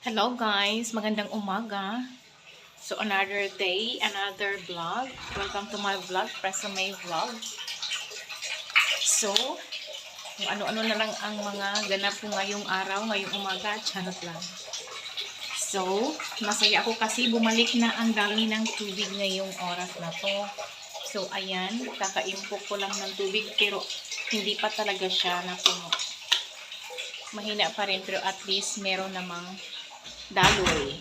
Hello guys, magandang umaga. So another day, another vlog. Welcome to my vlog, Presome Vlog. So, kung ano-ano na lang ang mga ganap ko ngayong araw, ngayong umaga, charot lang. So, masaya ako kasi bumalik na ang dami ng tubig ngayong oras na to. So, ayan, kakaimpok ko lang ng tubig pero hindi pa talaga siya napuno. Mahina pa rin pero at least meron namang daloy.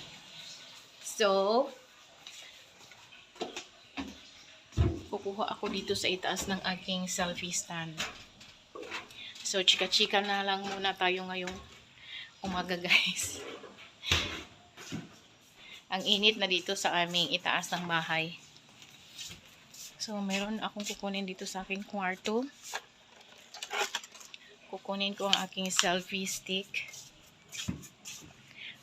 So, kukuha ako dito sa itaas ng aking selfie stand. So, chika-chika na lang muna tayo ngayong umaga, guys. Ang init na dito sa aming itaas ng bahay. So, meron akong kukunin dito sa aking kwarto. Kukunin ko ang aking selfie stick.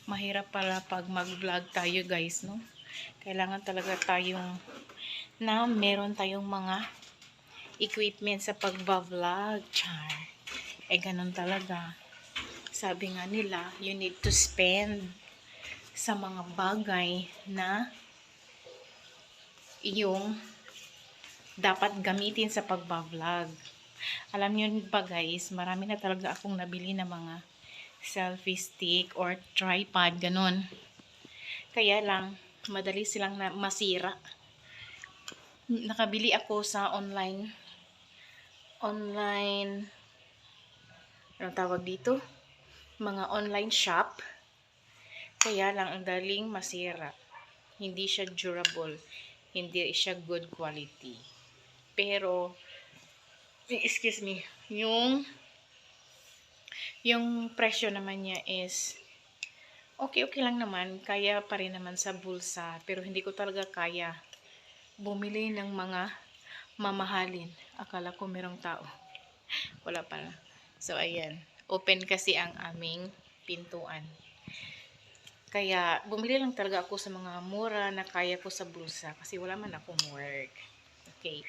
Mahirap pala pag mag-vlog tayo, guys, no? Kailangan talaga tayong meron tayong mga equipment sa pag-vlog. Char. Ganun talaga. Sabi nga nila, you need to spend sa mga bagay na yung dapat gamitin sa pag-vlog. Alam niyo ba guys, marami na talaga akong nabili na mga selfie stick or tripod, ganun. Kaya lang, madali silang masira. Nakabili ako sa online, anong tawag dito? Mga online shop. Kaya lang, ang daling masira. Hindi siya durable. Hindi siya good quality. Pero, excuse me, yung presyo naman niya is okay lang naman. Kaya pa rin naman sa bulsa. Pero hindi ko talaga kaya bumili ng mga mamahalin. Akala ko merong tao. Wala pala. So, ayan. Open kasi ang aming pintuan. Kaya, bumili lang talaga ako sa mga mura na kaya ko sa bulsa. Kasi wala man akong work. Okay.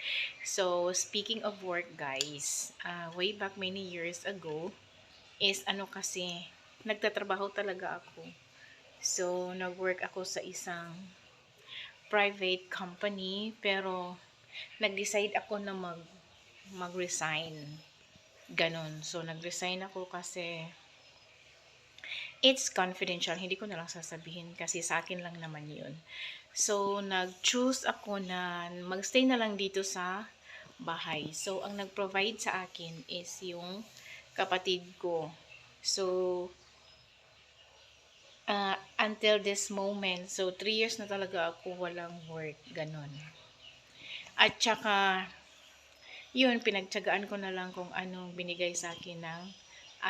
So, speaking of work, guys, way back many years ago, is kasi, nagtatrabaho talaga ako. So, nag-work ako sa isang private company, pero, nag-decide ako na mag-resign. Ganon. So, nag-resign ako kasi, it's confidential. Hindi ko na lang sasabihin kasi sa akin lang naman yun. So, nag-choose ako na magstay na lang dito sa bahay. So, ang nag-provide sa akin is yung kapatid ko. So, until this moment, so 3 years na talaga ako walang work. Ganon. At saka, yun, pinagtsagaan ko na lang kung anong binigay sa akin ng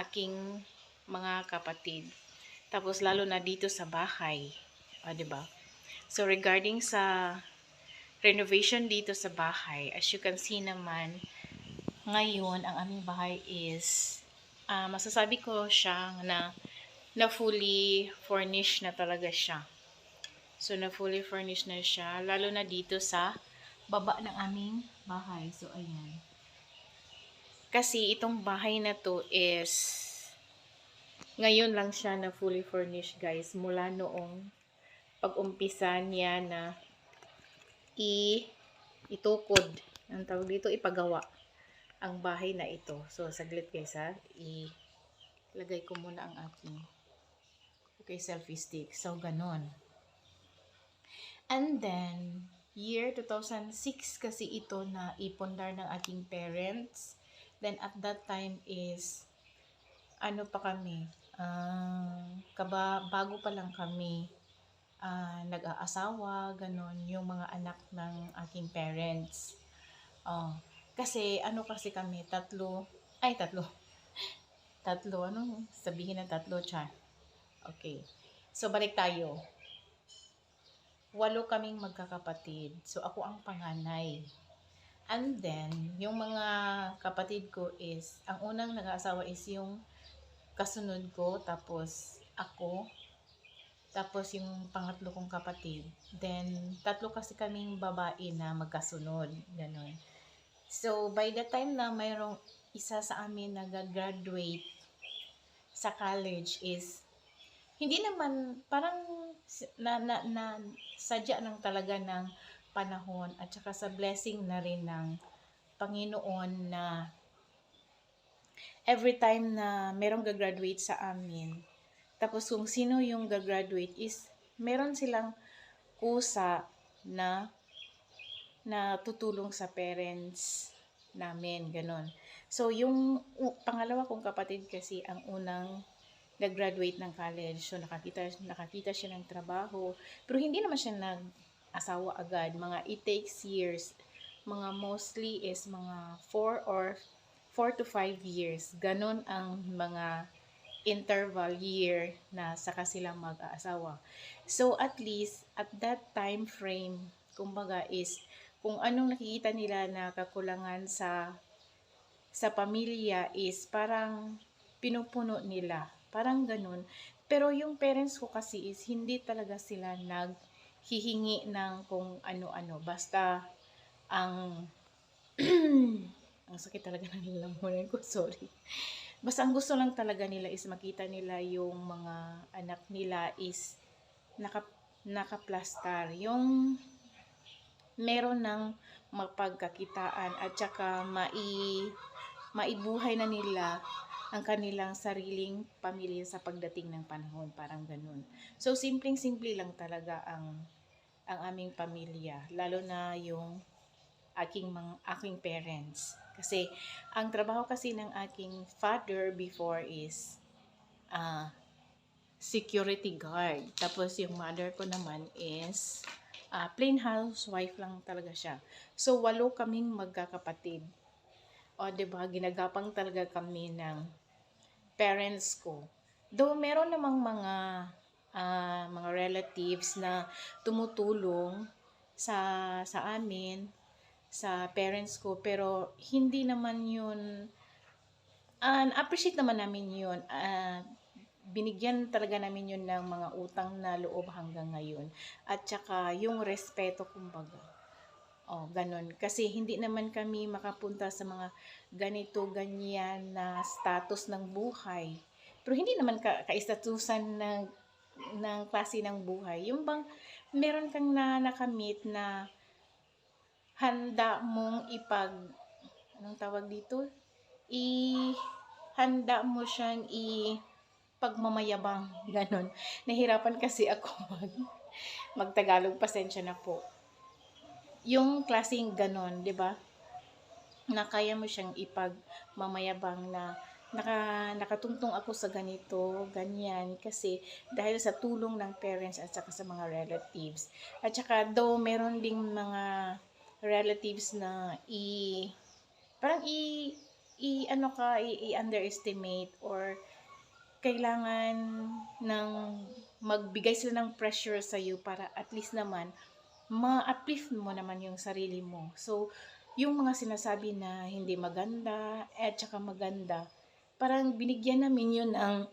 aking mga kapatid. Tapos lalo na dito sa bahay. Diba? So regarding sa renovation dito sa bahay, as you can see naman, ngayon ang aming bahay is masasabi ko siya na fully furnished na talaga siya. So na fully furnished na siya, lalo na dito sa baba ng aming bahay. So ayan. Kasi itong bahay na to is ngayon lang siya na fully furnished, guys, mula noong pag-umpisa niya na itukod, ang tawag dito, ipagawa ang bahay na ito. So saglit guys ha, ilagay ko muna ang aking selfie stick. So ganon. And then year 2006 kasi ito na ipondar ng aking parents. Then at that time is pa kami, bago pa lang kami nag-aasawa, ganon, yung mga anak ng aking parents. Kasi kasi kami, tatlo, anong sabihin ng tatlo, cha? Okay. So, balik tayo. 8 kaming magkakapatid. So, ako ang panganay. And then, yung mga kapatid ko is, ang unang nag-aasawa is yung kasunod ko, tapos ako, tapos yung pangatlo kong kapatid. Then, 3 kasi kaming babae na magkasunod. Ganon. So, by the time na mayroong isa sa amin nag-graduate sa college is hindi naman, parang sadya lang talaga ng panahon at saka sa blessing na rin ng Panginoon na every time na merong gagraduate sa amin, tapos kung sino yung gagraduate is meron silang kusa na tutulong sa parents namin, ganon. So, yung pangalawa kong kapatid kasi ang unang nag-graduate ng college. So, nakakita siya ng trabaho. Pero hindi naman siya nag-asawa agad. It takes years. Mga mostly is mga 4 to 5 years. Ganon ang mga interval year na saka sila mag-aasawa. So, at least, at that time frame, kumbaga is, kung anong nakikita nila na kakulangan sa pamilya is parang pinupuno nila. Parang ganun. Pero yung parents ko kasi is hindi talaga sila naghihingi ng kung ano-ano. Basta ang ang sakit talaga ng lalamunan ko, sorry. Basta ang gusto lang talaga nila is makita nila yung mga anak nila is naka, nakaplastar. Yung meron ng mapagkakitaan at saka maibuhay na nila ang kanilang sariling pamilya sa pagdating ng panahon, parang ganun. So, simpleng-simple lang talaga ang aming pamilya, lalo na yung aking parents. Kasi, ang trabaho kasi ng aking father before is security guard. Tapos, yung mother ko naman is plain housewife lang talaga siya. So, 8 kaming magkakapatid. O, diba, ginagapang talaga kami ng parents ko. Though meron namang mga relatives na tumutulong sa amin, sa parents ko, pero hindi naman yun, appreciate naman namin yun. Binigyan talaga namin yun ng mga utang na loob hanggang ngayon. At saka yung respeto, kumbaga. Ganun. Kasi hindi naman kami makapunta sa mga ganito, ganyan na status ng buhay. Pero hindi naman kaistatusan ng klase ng buhay. Yung bang meron kang nakamit na handa mong anong tawag dito? Handa mo siyang pagmamayabang. Ganon. Nahirapan kasi ako magtagalog, pasensya na po. Yung klaseng ganon, 'di ba? Na kaya mo siyang ipagmamayabang na nakatungtong ako sa ganito, ganyan, kasi dahil sa tulong ng parents at saka sa mga relatives. At saka though meron ding mga relatives na parang i-underestimate or kailangan ng magbigay sila ng pressure sa iyo para at least naman ma-uplift mo naman yung sarili mo. So, yung mga sinasabi na hindi maganda at saka maganda, parang binigyan namin yun ng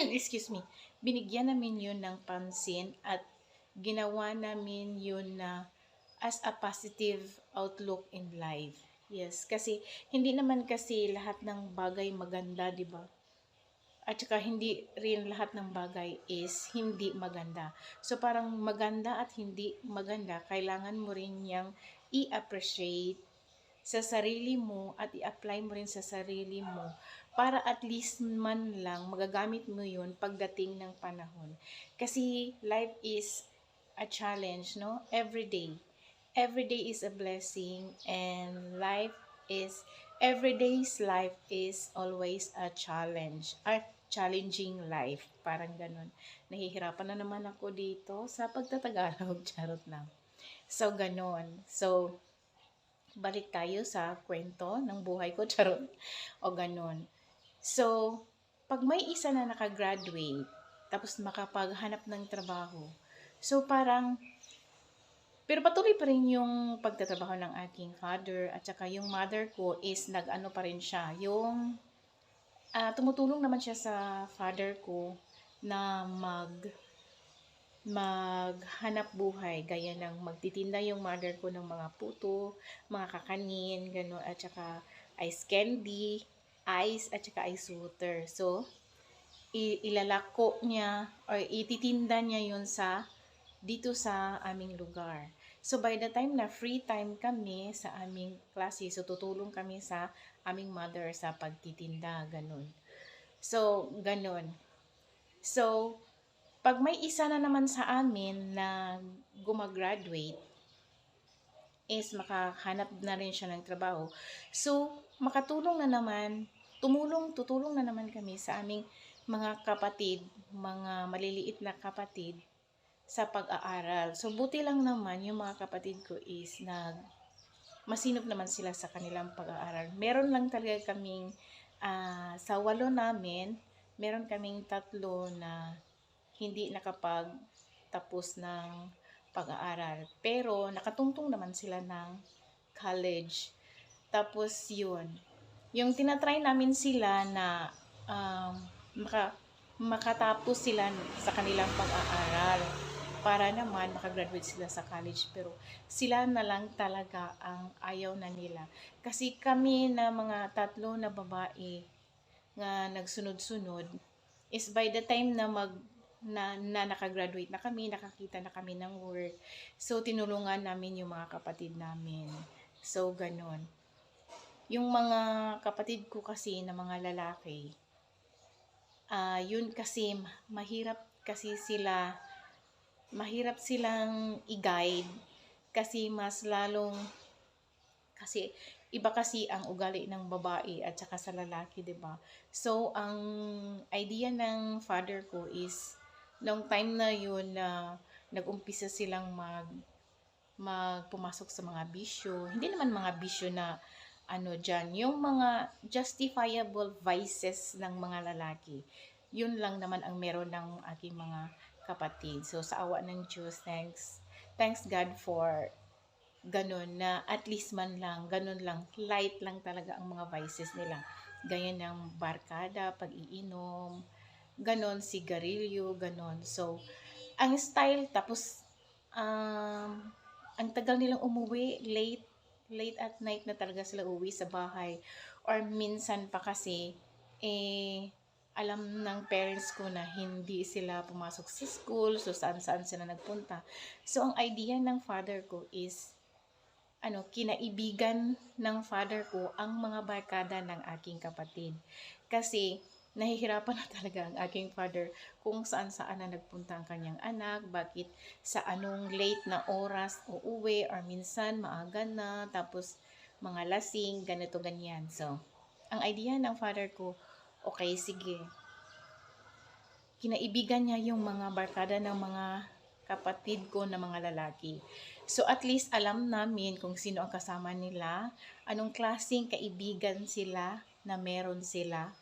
excuse me, binigyan namin yun ng pansin at ginawa namin yun na as a positive outlook in life. Yes, kasi hindi naman kasi lahat ng bagay maganda, 'di ba? At saka hindi rin lahat ng bagay is hindi maganda. So parang maganda at hindi maganda, kailangan mo rin niyang i-appreciate sa sarili mo at i-apply mo rin sa sarili mo para at least man lang magagamit mo yun pagdating ng panahon. Kasi life is a challenge, no? Every day. Every day is a blessing and every day's life is always a challenge. Challenging life. Parang ganun. Nahihirapan na naman ako dito sa pagtatagalog. Charot lang. So, ganun. So, balik tayo sa kwento ng buhay ko. Charot. O ganun. So, pag may isa na nakagraduate, tapos makapaghanap ng trabaho, so parang pero patuloy pa rin yung pagtatrabaho ng aking father at saka yung mother ko is nag-ano pa rin siya. Yung tumutulong naman siya sa father ko na maghanap buhay. Gaya ng magtitinda yung mother ko ng mga puto, mga kakanin, gano'n, at saka ice candy, ice, at saka ice water. So, ilalako niya or ititinda niya yun dito sa aming lugar. So by the time na free time kami sa aming klase, so tutulong kami sa aming mother sa pagtitinda, ganun. So, ganun. So, pag may isa na naman sa amin na gumagraduate, is makahanap na rin siya ng trabaho. So, tutulong na naman kami sa aming mga kapatid, mga maliliit na kapatid sa pag-aaral. So, buti lang naman yung mga kapatid ko is masinop naman sila sa kanilang pag-aaral. Meron lang talaga kaming, sa 8 namin, meron kaming 3 na hindi nakapagtapos ng pag-aaral. Pero nakatungtong naman sila ng college. Tapos yun, yung tinatry namin sila na makatapos sila sa kanilang pag-aaral para naman makagraduate sila sa college, pero sila na lang talaga ang ayaw na nila. Kasi kami na mga 3 na babae nga nagsunod-sunod is by the time na nakagraduate na kami, nakakita na kami ng work. So, tinulungan namin yung mga kapatid namin. So, ganon. Yung mga kapatid ko kasi na mga lalaki, yun kasi mahirap silang i-guide kasi kasi iba kasi ang ugali ng babae at saka sa lalaki, 'di ba? So, ang idea ng father ko is long time na yun na nag-umpisa silang magpumasok sa mga bisyo. Hindi naman mga bisyo na yung mga justifiable vices ng mga lalaki. Yun lang naman ang meron ng aking mga kapatid. So, sa awa ng Diyos, thanks God for ganun na at least man lang, ganun lang, light lang talaga ang mga vices nila. Gaya ng barkada, pag-iinom, ganon, sigarilyo, ganon. So, ang style, tapos, ang tagal nilang umuwi, late at night na talaga sila uwi sa bahay. Or minsan pa kasi, alam ng parents ko na hindi sila pumasok sa school, so saan-saan sila nagpunta. So, ang idea ng father ko is, kinaibigan ng father ko ang mga barkada ng aking kapatid. Kasi, nahihirapan na talaga ang aking father kung saan-saan na nagpunta ang kanyang anak, bakit sa anong late na oras uuwi, or minsan maaga na, tapos mga lasing, ganito, ganyan. So, ang idea ng father ko, okay, sige, kinaibigan niya yung mga barkada ng mga kapatid ko na mga lalaki. So, at least alam namin kung sino ang kasama nila, anong klaseng kaibigan sila na meron sila.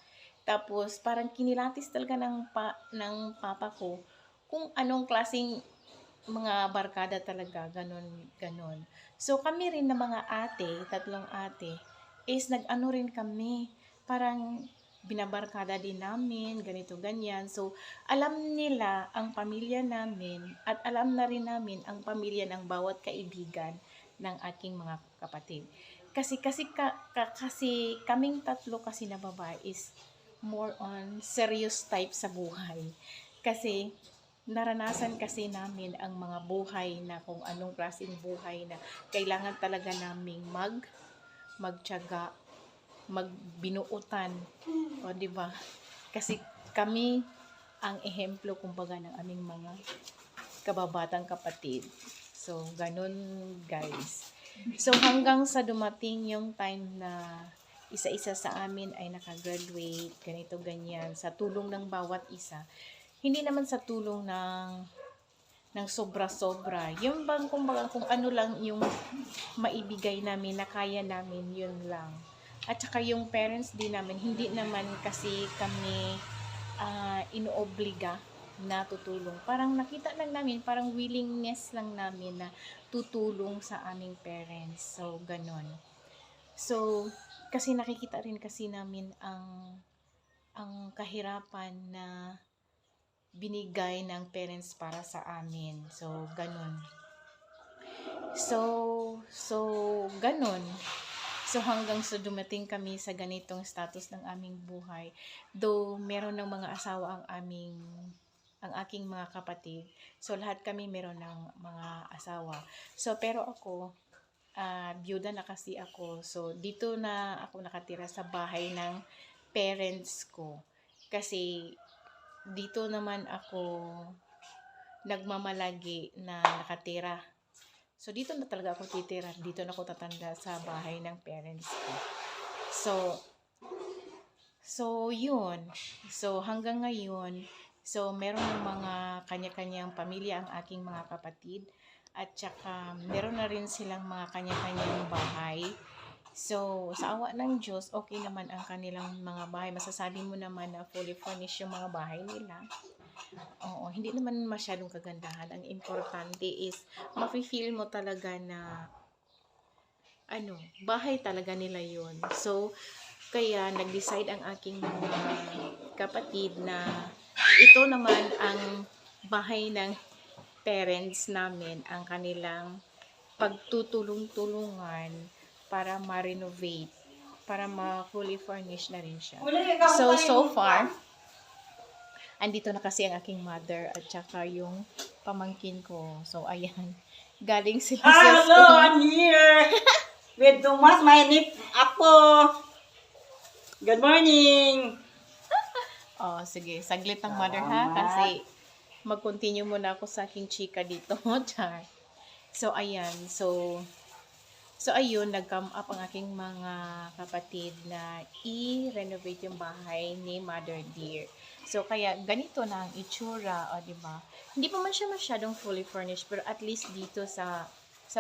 Tapos, parang kinilatis talaga ng papa ko kung anong klaseng mga barkada talaga, ganon. So, kami rin na mga 3 ate, is nag-ano rin kami, parang binabarkada din namin, ganito, ganyan. So, alam nila ang pamilya namin at alam na rin namin ang pamilya ng bawat kaibigan ng aking mga kapatid. Kasi kaming 3 kasi na babae is more on serious type sa buhay. Kasi naranasan kasi namin ang mga buhay na kung anong klaseng buhay na kailangan talaga naming magtiyaga, magbinuutan. O, di ba? Kasi kami ang ehemplo kumbaga ng aming mga kababatang kapatid. So, ganun, guys. So, hanggang sa dumating yung time na isa-isa sa amin ay nakagraduate, ganito, ganyan, sa tulong ng bawat isa. Hindi naman sa tulong ng sobra-sobra. Yung bang, kumbaga, kung ano lang yung maibigay namin, na kaya namin, yun lang. At saka yung parents din namin, hindi naman kasi kami inoobliga na tutulong. Parang nakita lang namin, parang willingness lang namin na tutulong sa aming parents. So, ganon. So, kasi nakikita rin kasi namin ang kahirapan na binigay ng parents para sa amin. So, ganon. So, ganon. So hanggang sa dumating kami sa ganitong status ng aming buhay, though meron ng mga asawa ang aking mga kapatid. So lahat kami meron ng mga asawa. So pero ako, byuda na kasi ako. So dito na ako nakatira sa bahay ng parents ko. Kasi dito naman ako nagmamalagi na nakatira. So, dito na talaga ako titira. Dito na ako tatanda sa bahay ng parents ko. So yun. So, hanggang ngayon, so, meron ng mga kanya-kanyang pamilya ang aking mga kapatid. At saka, meron na rin silang mga kanya-kanyang bahay. So, sa awa ng Diyos, okay naman ang kanilang mga bahay. Masasabi mo naman na fully furnished yung mga bahay nila. Oo, hindi naman masyadong kagandahan. Ang importante is, mafe-feel mo talaga na, bahay talaga nila yon. So, kaya nag-decide ang aking mga kapatid na ito naman ang bahay ng parents namin, ang kanilang pagtutulong-tulungan para ma-renovate, para ma-fully furnish na rin siya. So far, andito na kasi ang aking mother at saka yung pamangkin ko. So, ayan. Galing sila sa Hello, school. I'm here with Tomas, my apo. Good morning. Oh, sige. Saglit ang mother ha. Kasi mag-continue muna ako sa aking chika dito. Char. So, ayan. So, ayun, nag-come up ang aking mga kapatid na i-renovate yung bahay ni Mother Dear. So, kaya ganito na ang itsura, o, diba? Hindi pa man siya masyadong fully furnished, pero at least dito sa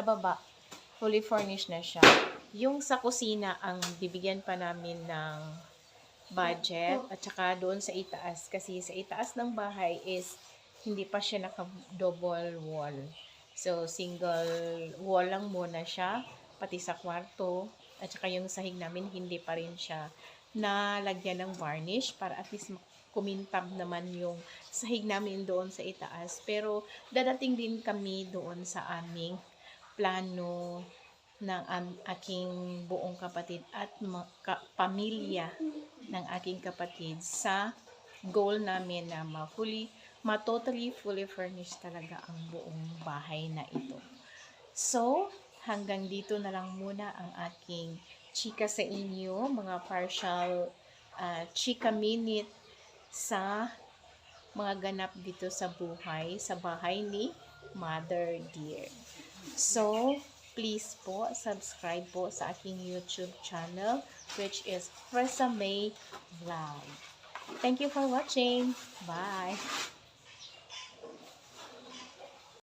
baba, fully furnished na siya. Yung sa kusina, ang bibigyan pa namin ng budget, at saka doon sa itaas. Kasi sa itaas ng bahay is, hindi pa siya naka-double wall. So, single wall lang muna siya, pati sa kwarto, at saka yung sahig namin, hindi pa rin siya nalagyan ng varnish para at least kumintab naman yung sahig namin doon sa itaas. Pero dadating din kami doon sa aming plano ng aking buong kapatid at pamilya ng aking kapatid sa goal namin na totally fully furnished talaga ang buong bahay na ito. So, hanggang dito na lang muna ang aking chika sa inyo, mga partial chika minute sa mga ganap dito sa bahay ni Mother Dear. So, please po, subscribe po sa aking YouTube channel, which is Fresa May Vlog. Thank you for watching. Bye!